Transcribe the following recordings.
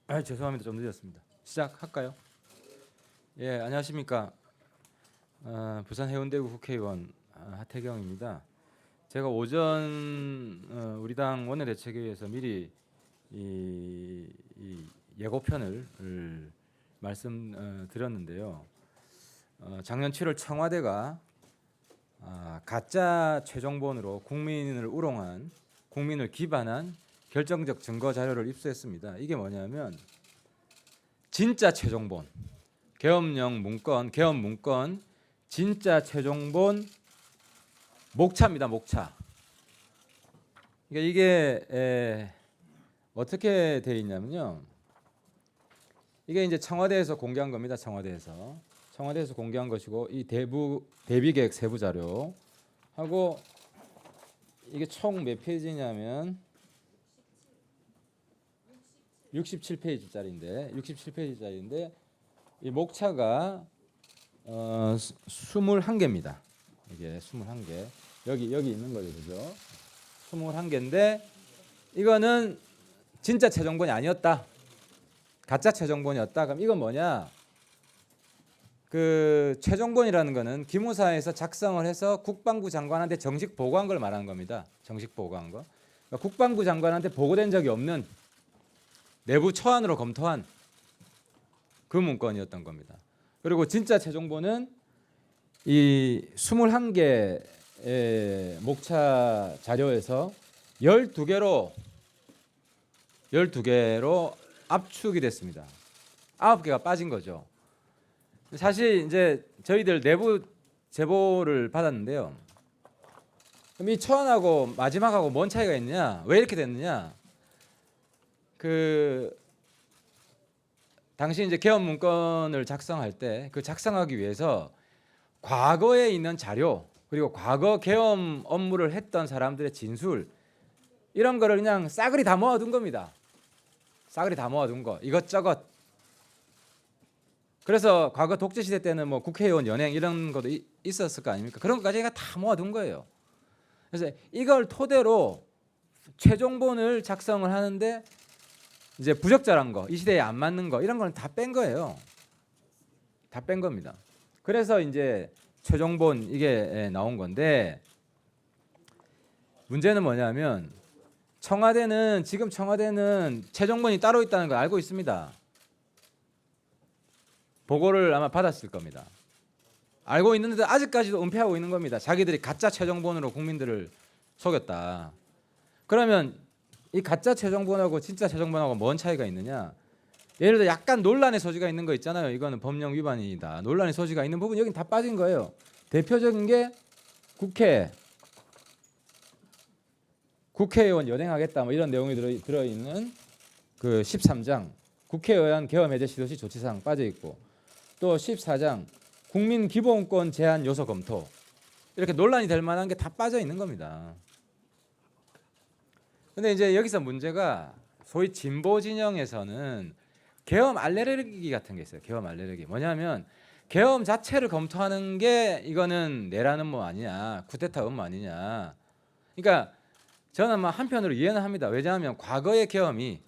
죄송합니다. 좀 늦었습니다. 시작할까요? 예, 안녕하십니까. 부산 해운대구 국회의원 하태경입니다. 제가 오전 우리 당 원내대책회의에서 미리 이 예고편을 말씀드렸는데요. 작년 7월 청와대가 가짜 최종본으로 국민을 우롱한, 국민을 기반한 결정적 증거 자료를 입수했습니다. 이게 뭐냐면 진짜 최종본, 계엄령 문건, 계엄 문건 진짜 최종본 목차입니다. 목차. 그러니까 이게 어떻게 돼 있냐면요. 이게 이제 청와대에서 공개한 겁니다. 청와대에서 공개한 것이고, 이 대비계획 세부 자료 하고, 이게 총 몇 페이지냐면 67페이지짜리인데 이 목차가 21개입니다. 이게 21개. 여기 있는 거죠. 그죠? 21개인데 이거는 진짜 최종본이 아니었다. 가짜 최종본이었다. 그럼 이건 뭐냐? 그 최종본이라는 거는 기무사에서 작성을 해서 국방부 장관한테 정식 보고한 걸 말하는 겁니다. 정식 보고한 거. 그러니까 국방부 장관한테 보고된 적이 없는 내부 초안으로 검토한 그 문건이었던 겁니다. 그리고 진짜 최종본은 이 21개의 목차 자료에서 12개로 압축이 됐습니다. 9개가 빠진 거죠. 사실 이제 저희들 내부 제보를 받았는데요. 그럼 이 초안하고 마지막하고 뭔 차이가 있느냐? 왜 이렇게 됐느냐? 그 당시 이제 계엄 문건을 작성할 때 그 작성하기 위해서 과거에 있는 자료, 그리고 과거 계엄 업무를 했던 사람들의 진술, 이런 거를 그냥 싸그리 다 모아둔 겁니다. 싸그리 다 모아둔 거 이것저것. 그래서 과거 독재 시대 때는 뭐 국회의원 연행 이런 것도 있었을 거 아닙니까? 그런 것까지 다 모아둔 거예요. 그래서 이걸 토대로 최종본을 작성을 하는데 이제 부적절한 거, 이 시대에 안 맞는 거, 이런 거는 다 뺀 거예요. 다 뺀 겁니다. 그래서 이제 최종본 이게 나온 건데, 문제는 뭐냐면 지금 청와대는 최종본이 따로 있다는 걸 알고 있습니다. 보고를 아마 받았을 겁니다. 알고 있는데 아직까지도 은폐하고 있는 겁니다. 자기들이 가짜 최종본으로 국민들을 속였다. 그러면 이 가짜 최종본하고 진짜 최종본하고 뭔 차이가 있느냐? 예를 들어 약간 논란의 소지가 있는 거 있잖아요. 이거는 법령 위반이다. 논란의 소지가 있는 부분 여긴 다 빠진 거예요. 대표적인 게 국회의원 연행하겠다 뭐 이런 내용이 들어있는 그 13장 국회의원 계엄 해제 시도시 조치사항 빠져 있고, 또 14장 국민 기본권 제한 요소 검토, 이렇게 논란이 될 만한 게 다 빠져 있는 겁니다. 근데 이제 여기서 문제가 소위 진보 진영에서는 계엄 알레르기 같은 게 있어요. 계엄 알레르기. 뭐냐면 계엄 자체를 검토하는 게 이거는 내라는 뭐 아니냐, 쿠데타 음모 아니냐. 그러니까 저는 뭐 한편으로 이해는 합니다. 왜냐하면 과거의 계엄이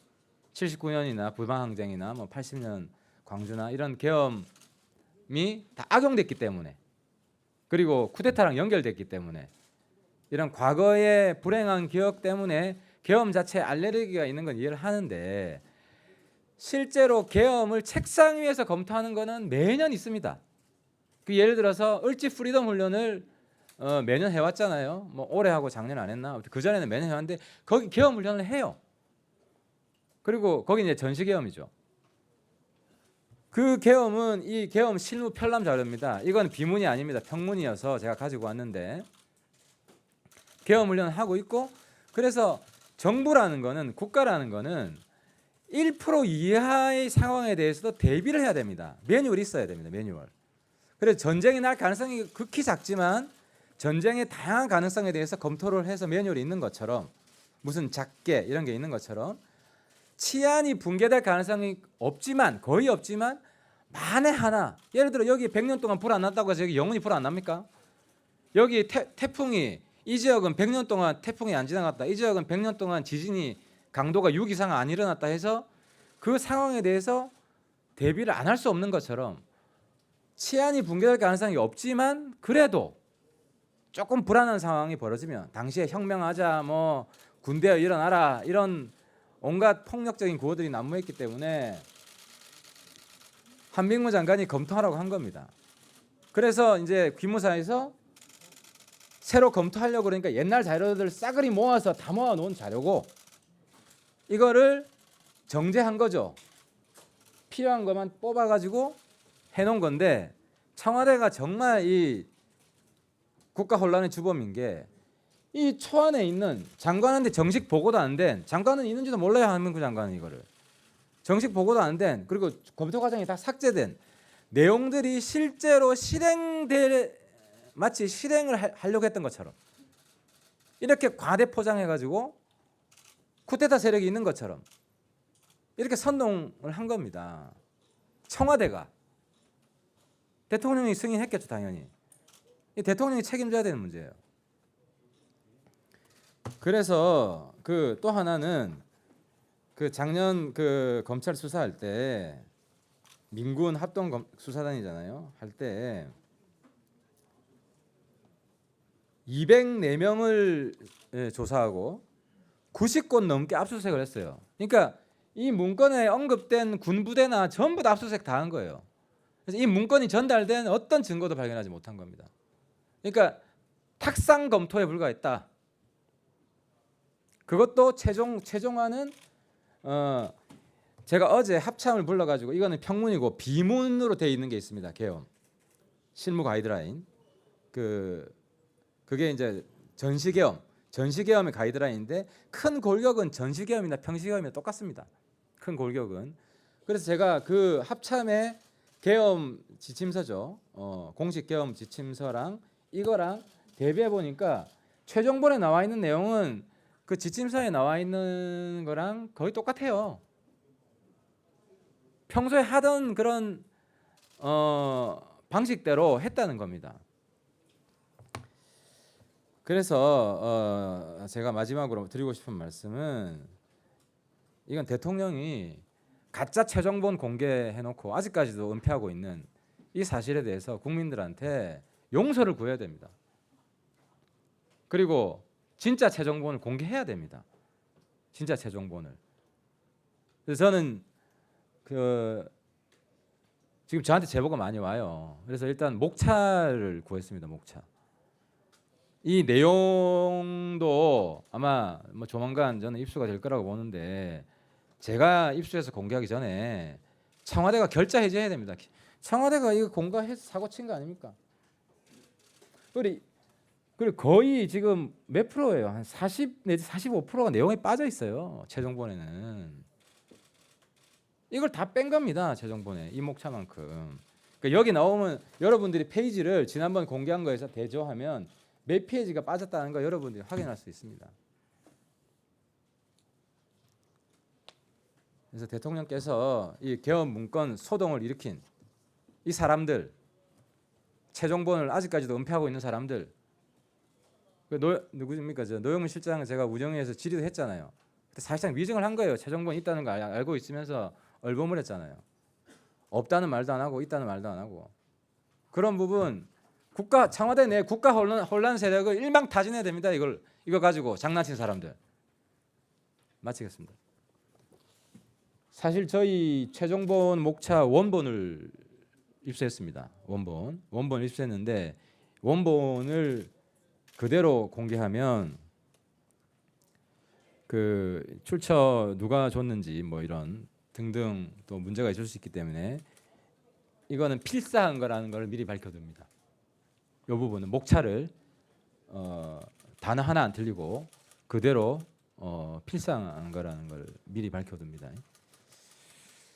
79년이나 부방항쟁이나 뭐 80년 광주나 이런 계엄이 다 악용됐기 때문에, 그리고 쿠데타랑 연결됐기 때문에, 이런 과거의 불행한 기억 때문에 계엄 자체에 알레르기가 있는 건 이해를 하는데, 실제로 계엄을 책상 위에서 검토하는 거는 매년 있습니다. 그 예를 들어서 을지 프리덤 훈련을 매년 해왔잖아요. 뭐 올해 하고 작년 안 했나? 그 전에는 매년 해왔는데 거기 계엄 훈련을 해요. 그리고 거기 이제 전시 계엄이죠. 그 계엄은 이 계엄 실무 편람 자료입니다. 이건 비문이 아닙니다. 평문이어서 제가 가지고 왔는데, 계엄 훈련을 하고 있고, 그래서 정부라는 거는, 국가라는 거는 1% 이하의 상황에 대해서도 대비를 해야 됩니다. 매뉴얼이 있어야 됩니다. 매뉴얼. 그래서 전쟁이 날 가능성이 극히 작지만 전쟁의 다양한 가능성에 대해서 검토를 해서 매뉴얼이 있는 것처럼, 무슨 작게 이런 게 있는 것처럼, 치안이 붕괴될 가능성이 없지만, 거의 없지만 만에 하나, 예를 들어 여기 100년 동안 불 안 났다고 해서 여기 영원히 불 안 납니까? 여기 태풍이, 이 지역은 100년 동안 태풍이 안 지나갔다, 이 지역은 100년 동안 지진이 강도가 6 이상 안 일어났다 해서 그 상황에 대해서 대비를 안 할 수 없는 것처럼 치안이 붕괴될 가능성이 없지만 그래도 조금 불안한 상황이 벌어지면 당시에 혁명하자 뭐 군대여 일어나라 이런 온갖 폭력적인 구호들이 난무했기 때문에 한병무 장관이 검토하라고 한 겁니다. 그래서 이제 기무사에서 새로 검토하려고 그러니까 옛날 자료들 싸그리 모아서 다 모아놓은 자료고 이거를 정제한 거죠. 필요한 것만 뽑아가지고 해놓은 건데 청와대가 정말 이 국가 혼란의 주범인 게 이 초안에 있는 장관한테 정식 보고도 안 된 장관은 있는지도 몰라요. 한민구 장관은 이거를 정식 보고도 안 된 그리고 검토 과정이 다 삭제된 내용들이 실제로 마치 실행을 하려고 했던 것처럼 이렇게 과대 포장해가지고 쿠데타 세력이 있는 것처럼 이렇게 선동을 한 겁니다. 청와대가 대통령이 승인했겠죠 당연히. 이 대통령이 책임져야 되는 문제예요. 그래서 그 또 하나는 그 작년 그 검찰 수사할 때 민군 합동 수사단이잖아요. 할 때 204명을 조사하고 90곳 넘게 압수수색을 했어요. 그러니까 이 문건에 언급된 군부대나 전부 다 압수수색 다 한 거예요. 그래서 이 문건이 전달된 어떤 증거도 발견하지 못한 겁니다. 그러니까 탁상 검토에 불과했다. 그것도 최종화는 제가 어제 합참을 불러가지고 이거는 평문이고 비문으로 돼 있는 게 있습니다. 계엄 실무 가이드라인 그게 이제 전시계엄의 가이드라인인데 큰 골격은 전시계엄이나 평시계엄이나 똑같습니다. 큰 골격은. 그래서 제가 그 합참의 계엄 지침서죠. 공식 계엄 지침서랑 이거랑 대비해 보니까 최종본에 나와 있는 내용은 그 지침서에 나와 있는 거랑 거의 똑같아요. 평소에 하던 그런 방식대로 했다는 겁니다. 그래서 제가 마지막으로 드리고 싶은 말씀은 이건 대통령이 가짜 최종본 공개해놓고 아직까지도 은폐하고 있는 이 사실에 대해서 국민들한테 용서를 구해야 됩니다. 그리고 진짜 최종본을 공개해야 됩니다. 진짜 최종본을. 그래서 저는 지금 저한테 제보가 많이 와요. 그래서 일단 목차를 구했습니다. 목차. 이 내용도 아마 뭐 조만간 저는 입수가 될 거라고 보는데 제가 입수해서 공개하기 전에 청와대가 결자 해제해야 됩니다. 청와대가 이거 공개해서 사고 친 거 아닙니까? 그리고 거의 지금 몇 프로예요? 한 40 내지 45%가 내용에 빠져 있어요. 최종본에는. 이걸 다 뺀 겁니다. 최종본에 이 목차만큼. 그러니까 여기 나오면 여러분들이 페이지를 지난번 공개한 거에서 대조하면 몇 페이지가 빠졌다는 거 여러분들이 확인할 수 있습니다. 그래서 대통령께서 이 계엄 문건 소동을 일으킨 이 사람들, 최종본을 아직까지도 은폐하고 있는 사람들, 누구입니까? 노영민 실장은 제가 우정회에서 질의도 했잖아요. 사실상 위증을 한 거예요. 최종본이 있다는 걸 알고 있으면서 얼버무렸 했잖아요. 없다는 말도 안 하고 있다는 말도 안 하고. 그런 부분 청와대 내 국가 혼란 세력을 일망타진해야 됩니다. 이거 가지고 장난친 사람들. 마치겠습니다. 사실 저희 최종본 목차 원본을 입수했습니다. 원본 입수했는데 원본을 그대로 공개하면 그 출처 누가 줬는지 뭐 이런 등등 또 문제가 있을 수 있기 때문에 이거는 필사한 거라는 걸 미리 밝혀둡니다. 이 부분은 목차를 단어 하나 안 틀리고 그대로 필사한 거라는 걸 미리 밝혀둡니다.